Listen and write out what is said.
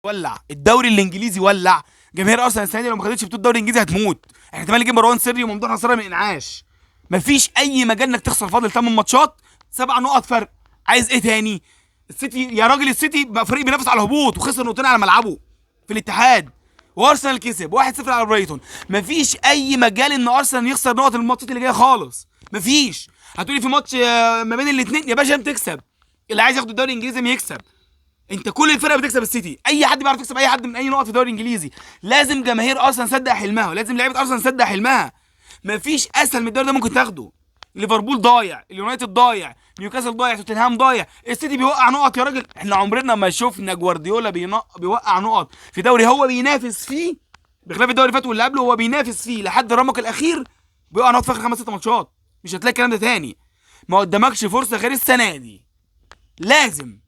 ولع الدوري الانجليزي، ولع. جماهير ارسنال السنه دي لو ما خدتش بطوله الدوري الانجليزي هتموت. احتمال يجيب مروان سري وممدوح نصر من انعاش. مفيش اي مجال انك تخسر فاضل 8 ماتشات 7 نقط فرق. عايز ايه تاني؟ السيتي يا راجل، السيتي بقى فريق بينافس على الهبوط وخسر نقطتين على ملعبه في الاتحاد، وارسنال كسب 1-0 على برايتون. مفيش اي مجال ان ارسنال يخسر نقط الماتشات اللي جايه خالص. مفيش. هتقولي في ماتش ما بين الاثنين يا باشا، انت تكسب. اللي عايز ياخد الدوري الانجليزي ما يكسب. انت كل الفرق بتكسب السيتي، اي حد بيعرف يكسب اي حد من اي نقط في الدوري الانجليزي. لازم جماهير ارسنال تصدق حلمها، ولازم لعيبه ارسنال تصدق حلمها. مفيش اسهل من الدوري ده ممكن تاخده. ليفربول ضايع، اليونايتد ضايع، نيوكاسل ضايع، توتنهام ضايع، السيتي بيوقع نقط يا راجل. احنا عمرنا ما شفنا جوارديولا بيوقع نقط في دوري هو بينافس فيه، بخلاف الدوري اللي فات واللي قبله هو بينافس فيه لحد الرمق الاخير، بيوقع نقط في اخر 5 6 ماتشات. مش هتلاقي الكلام ده تاني. ما قدامكش فرصه غير السنه دي. لازم